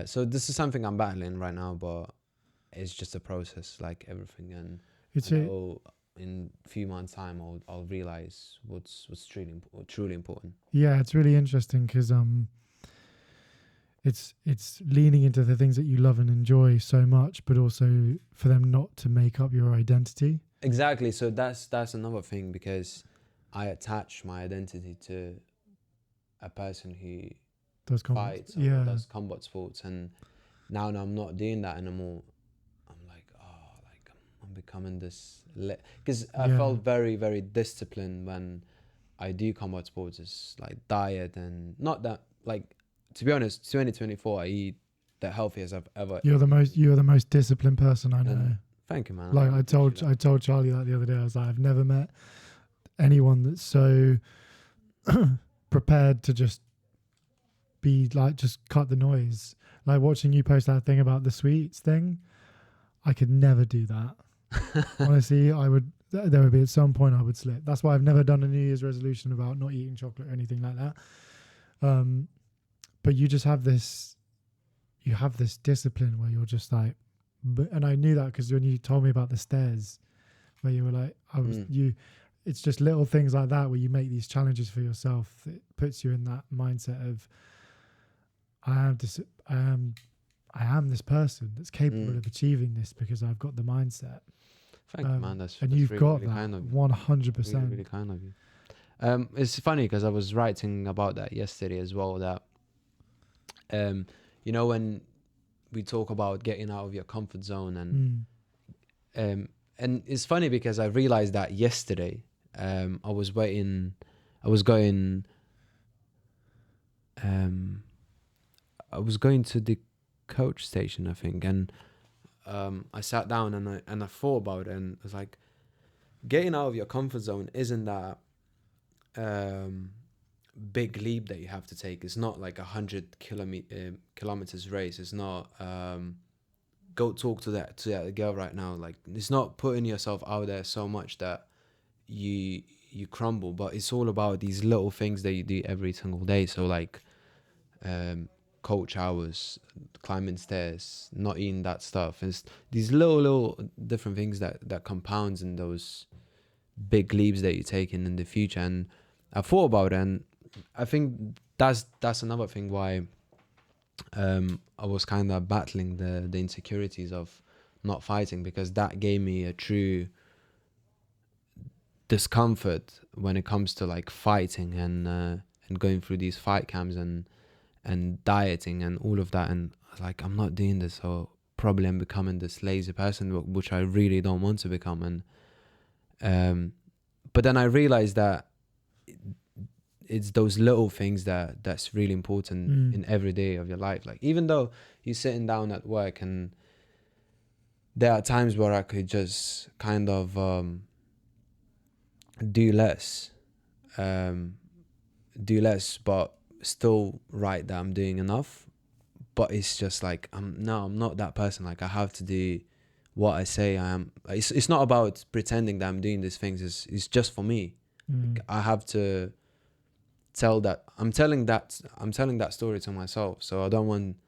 so this is something I'm battling right now, but it's just a process like everything. And in a few months' time, I'll realize what's truly important. Yeah, it's really interesting, because it's leaning into the things that you love and enjoy so much, but also for them not to make up your identity. Exactly. So that's another thing, because I attach my identity to a person who does fights or does combat sports, and now I'm not doing that anymore. I'm like, I'm becoming this, because I felt very, very disciplined when I do combat sports. It's like diet, and not that, like, to be honest, 2024 I eat the healthiest I've ever. You're the most disciplined person I know. Thank you, man. Like I told Charlie that the other day. I was like, I've never met anyone that's so prepared to just be like, just cut the noise. Like watching you post that thing about the sweets thing, I could never do that. Honestly, there would be at some point I would slip. That's why I've never done a New Year's resolution about not eating chocolate or anything like that. But you just have this discipline where you're just like, and I knew that because when you told me about the stairs, where you were like, it's just little things like that where you make these challenges for yourself. It puts you in that mindset of, I am this person that's capable of achieving this because I've got the mindset. Thank you, man. That's you've really, got really that kind of you. 100%. Really, really kind of you. It's funny because I was writing about that yesterday as well. That, you know, when we talk about getting out of your comfort zone, and it's funny because I realized that yesterday. I was going to the coach station, I think, and I sat down and I thought about it, and I was like, getting out of your comfort zone isn't that big leap that you have to take. It's not like 100 kilometers race. It's not go talk to that girl right now. Like, it's not putting yourself out there so much that you crumble, but it's all about these little things that you do every single day. So like coach hours, climbing stairs, not eating that stuff. It's these little different things that compounds in those big leaps that you take in the future. And I thought about it, and I think that's another thing why I was kind of battling the insecurities of not fighting, because that gave me a true discomfort when it comes to like fighting and going through these fight camps and dieting and all of that. And I was like, I'm not doing this, so probably I'm becoming this lazy person, which I really don't want to become. And but then I realized that it's those little things that's really important in every day of your life. Like, even though you're sitting down at work, and there are times where I could just kind of do less, but still write that I'm doing enough. But it's just like, I'm not that person. Like, I have to do what I say I am. It's not about pretending that I'm doing these things. It's just for me. Like, I have to tell that I'm telling that story to myself. So I don't want to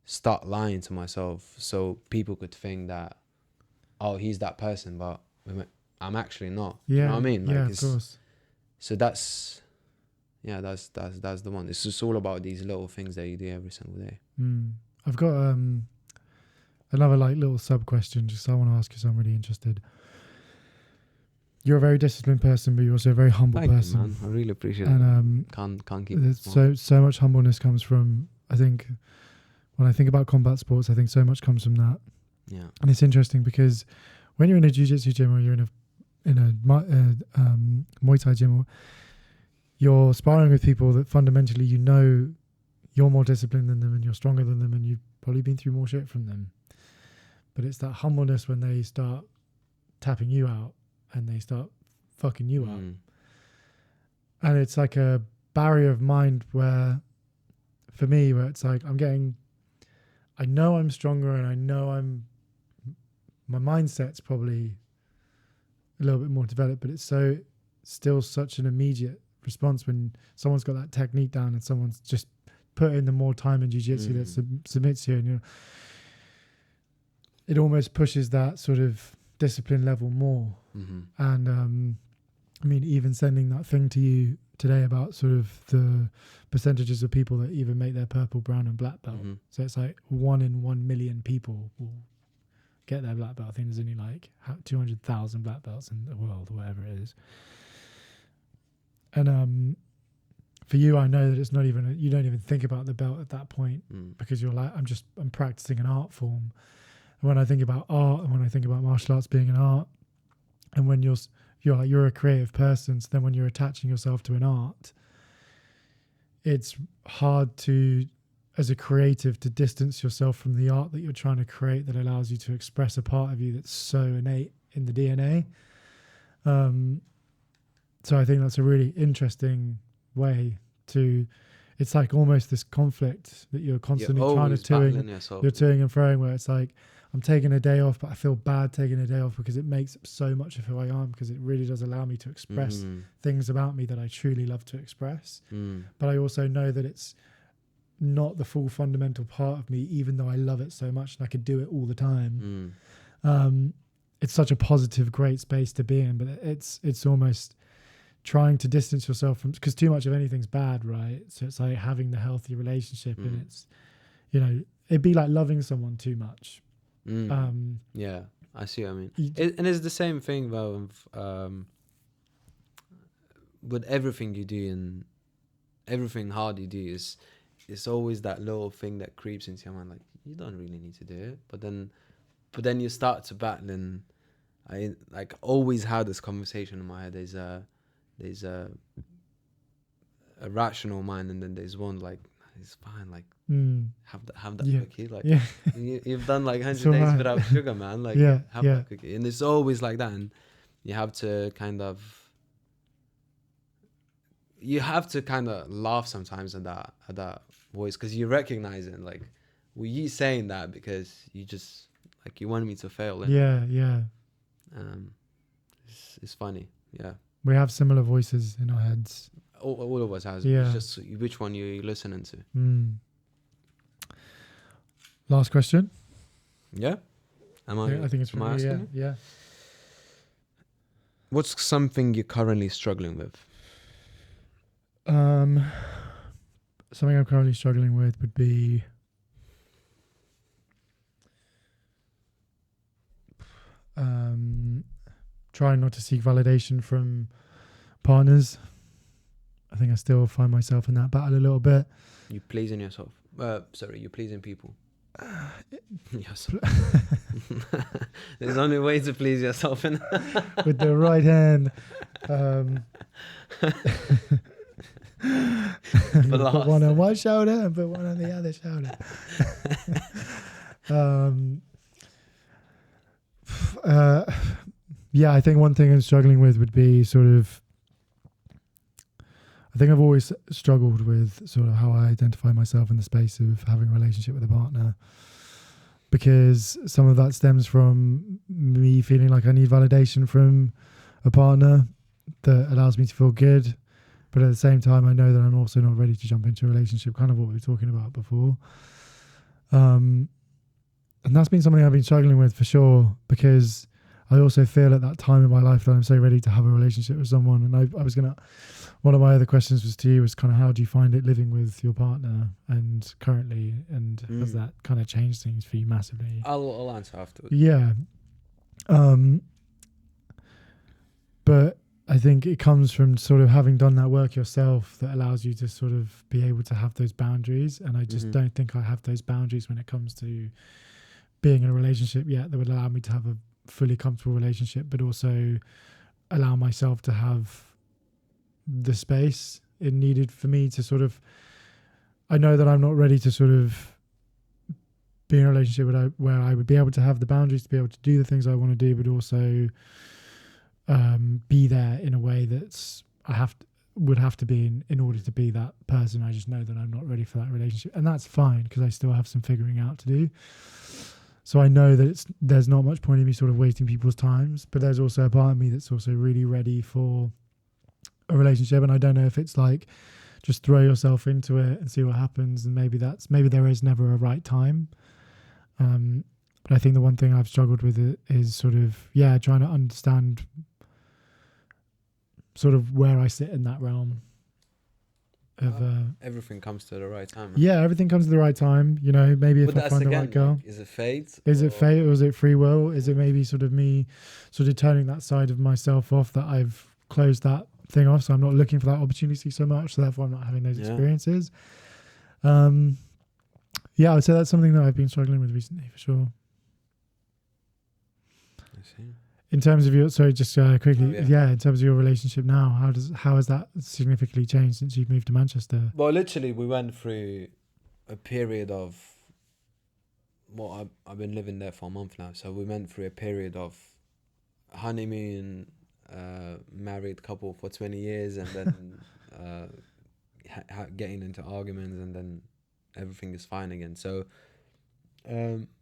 start lying to myself, so people could think that, oh, he's that person, but I'm actually not. Yeah, you know what I mean? Like, yeah, of course. So that's the one. It's just all about these little things that you do every single day. I've got another like little sub question, just I want to ask you, so I'm really interested. You're a very disciplined person, but you're also a very humble person. Thank you, man. I really appreciate it. And Can't keep it so much humbleness comes from, I think, when I think about combat sports, I think so much comes from that. Yeah. And it's interesting because when you're in a jiu-jitsu gym, or you're in a Muay Thai gym, or you're sparring with people that fundamentally, you know, you're more disciplined than them and you're stronger than them, and you've probably been through more shit from them. But it's that humbleness when they start tapping you out and they start fucking you up. And it's like a barrier of mind where, for me, where it's like, I know I'm stronger, and I know my mindset's probably a little bit more developed, but it's still such an immediate response when someone's got that technique down and someone's just put in the more time in jiu-jitsu that submits you, and it almost pushes that sort of discipline level more. And I mean, even sending that thing to you today about sort of the percentages of people that even make their purple, brown and black belt. So it's like 1 in 1 million people will get their black belt. I think there's only like 200,000 black belts in the world, or whatever it is. And for you, I know that it's not even, you don't even think about the belt at that point, because you're like, I'm practicing an art form. And when I think about art, and when I think about martial arts being an art, and when you're a creative person, so then when you're attaching yourself to an art, it's hard to, as a creative, to distance yourself from the art that you're trying to create, that allows you to express a part of you that's so innate in the DNA. So I think that's a really interesting way to. It's like almost this conflict that you're constantly trying to you're toing and froing, where it's like, I'm taking a day off, but I feel bad taking a day off because it makes up so much of who I am, because it really does allow me to express things about me that I truly love to express. But I also know that it's not the full fundamental part of me, even though I love it so much and I could do it all the time. It's such a positive, great space to be in, but it's almost trying to distance yourself from, because too much of anything's bad, right? So it's like having the healthy relationship, and it's, you know, it'd be like loving someone too much. Yeah, I see what I mean. And it's the same thing though with everything you do and everything hard you do, it's always that little thing that creeps into your mind, like, you don't really need to do it, but then you start to battle. And I like always had this conversation in my head. There's a rational mind, and then there's one like, it's fine, like have that cookie, like you've done like 100 days without sugar, man, like have that cookie. And it's always like that, and you have to kind of laugh sometimes at that voice, because you recognize it, like, were you saying that because you just like you want me to fail? And it's funny. We have similar voices in our heads. All of us has. It's just which one you're listening to. Last question. Yeah. I think it's am I asking you? Yeah. What's something you're currently struggling with? Something I'm currently struggling with would be trying not to seek validation from partners. I think I still find myself in that battle a little bit. You pleasing yourself. You're pleasing people. Yes. There's only way to please yourself with the right hand. Put one on one shoulder and put one on the other shoulder. I think one thing I'm struggling with would be sort of, I think I've always struggled with sort of how I identify myself in the space of having a relationship with a partner, because some of that stems from me feeling like I need validation from a partner that allows me to feel good. But at the same time, I know that I'm also not ready to jump into a relationship, kind of what we were talking about before. And that's been something I've been struggling with for sure, because I also feel at that time in my life that I'm so ready to have a relationship with someone. And one of my other questions was to you, was kind of, how do you find it living with your partner and currently, and has that kind of changed things for you massively? I'll answer afterwards. Yeah. But I think it comes from sort of having done that work yourself that allows you to sort of be able to have those boundaries. And I just don't think I have those boundaries when it comes to being in a relationship yet that would allow me to have a fully comfortable relationship, but also allow myself to have the space it needed for me to sort of, I know that I'm not ready to sort of be in a relationship where I would be able to have the boundaries to be able to do the things I want to do, but also be there in a way that's would have to be in order to be that person. I just know that I'm not ready for that relationship, and that's fine, because I still have some figuring out to do. So I know that there's not much point in me sort of wasting people's times, but there's also a part of me that's also really ready for a relationship. And I don't know if it's like, just throw yourself into it and see what happens. And maybe there is never a right time. But I think the one thing I've struggled with is sort of, trying to understand sort of where I sit in that realm of everything comes to the right time. Yeah, everything comes to the right time. You know, maybe if I find the right girl. Like, is it fate? Is it fate, or is it free will? Is it maybe sort of me sort of turning that side of myself off, that I've closed that thing off, so I'm not looking for that opportunity so much, so therefore I'm not having those experiences. I would say that's something that I've been struggling with recently for sure. I see. In terms of your, quickly, in terms of your relationship now, how has that significantly changed since you've moved to Manchester? Well, literally, we went through a period of, I've been living there for a month now, so we went through a period of honeymoon, married couple for 20 years, and then getting into arguments, and then everything is fine again. So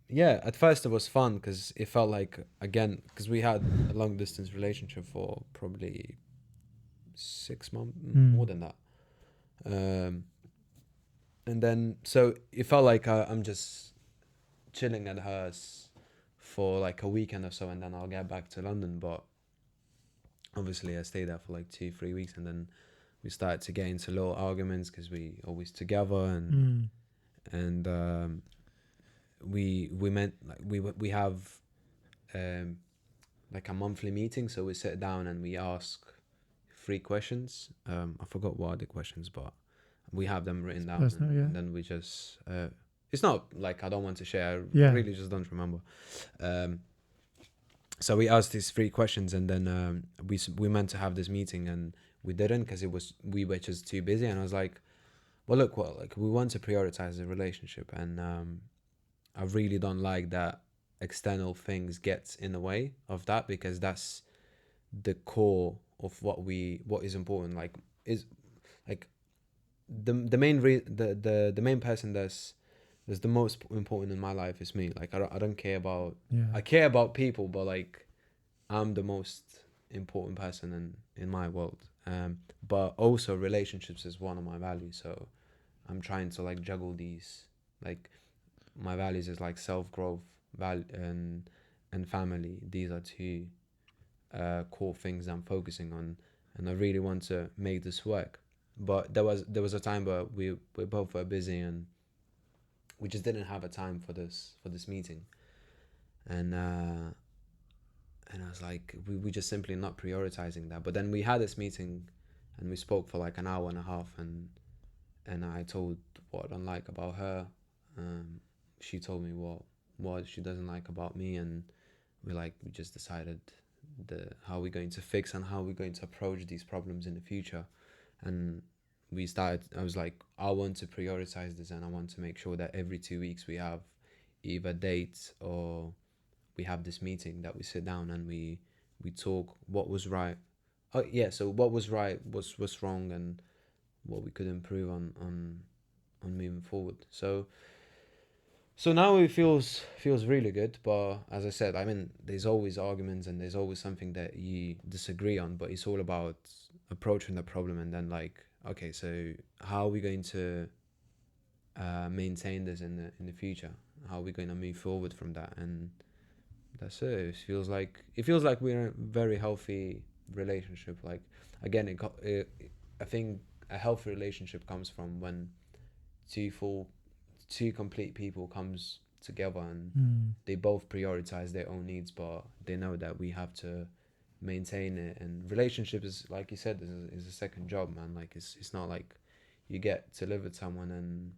yeah, at first it was fun because it felt like, again, because we had a long distance relationship for probably 6 months, more than that. And then so it felt like I'm just chilling at hers for like a weekend or so, and then I'll get back to London. But obviously I stayed there for like 2-3 weeks, and then we started to get into little arguments because we always together, and we meant like we have like a monthly meeting, so we sit down and we ask 3 questions. I forgot what are the questions, but we have them written down, and then we just it's not like I don't want to share, I really just don't remember. So we asked these 3 questions, and then we meant to have this meeting, and we didn't because we were just too busy. And I was like, well, look, like we want to prioritize the relationship, and I really don't like that external things gets in the way of that, because that's the core of what is important. Like, is like the main person that's the most important in my life is me. Like I don't care about I care about people, but like I'm the most important person in my world. But also relationships is one of my values, so I'm trying to like juggle these. Like my values is like self-growth, and family. These are 2 core things I'm focusing on, and I really want to make this work. But there was a time where we both were busy, and we just didn't have a time for this meeting, and I was like, we just simply not prioritizing that. But then we had this meeting, and we spoke for like an hour and a half, and I told what I don't like about her. She told me what she doesn't like about me, and we just decided how we're going to fix and how we're going to approach these problems in the future. And I was like, I want to prioritize this, and I want to make sure that every 2 weeks we have either dates or we have this meeting that we sit down and we talk what was right. Oh yeah, so what was right, what's wrong, and what we could improve on moving forward. So now it feels really good. But as I said, I mean, there's always arguments and there's always something that you disagree on, but it's all about approaching the problem, and then like, okay, so how are we going to maintain this in the future? How are we going to move forward from that? And that's it. It feels like we're in a very healthy relationship. Like, again, I think a healthy relationship comes from when two complete people comes together, and they both prioritize their own needs, but they know that we have to maintain it. And relationship is, like you said, is a second job, man. Like it's not like you get to live with someone and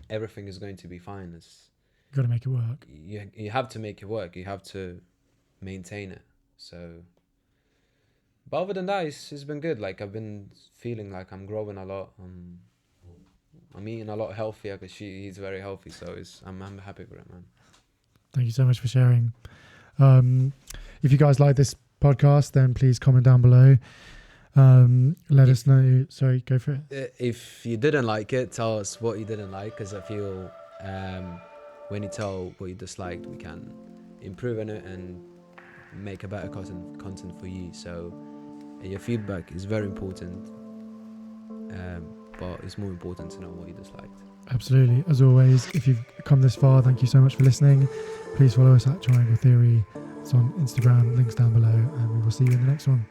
everything is going to be fine. You got to make it work. You have to make it work. You have to maintain it. So, but other than that, it's been good. Like, I've been feeling like I'm growing a lot. I'm eating a lot healthier because he's very healthy. So I'm happy with it, man. Thank you so much for sharing. If you guys like this podcast, then please comment down below. Let us know. Sorry, go for it. If you didn't like it, tell us what you didn't like, because I feel when you tell what you disliked, we can improve on it and make a better content for you. So your feedback is very important, but it's more important to know what you disliked. Absolutely. As always, if you've come this far, thank you so much for listening. Please follow us at Triangle Theory. It's on Instagram, links down below, and we will see you in the next one.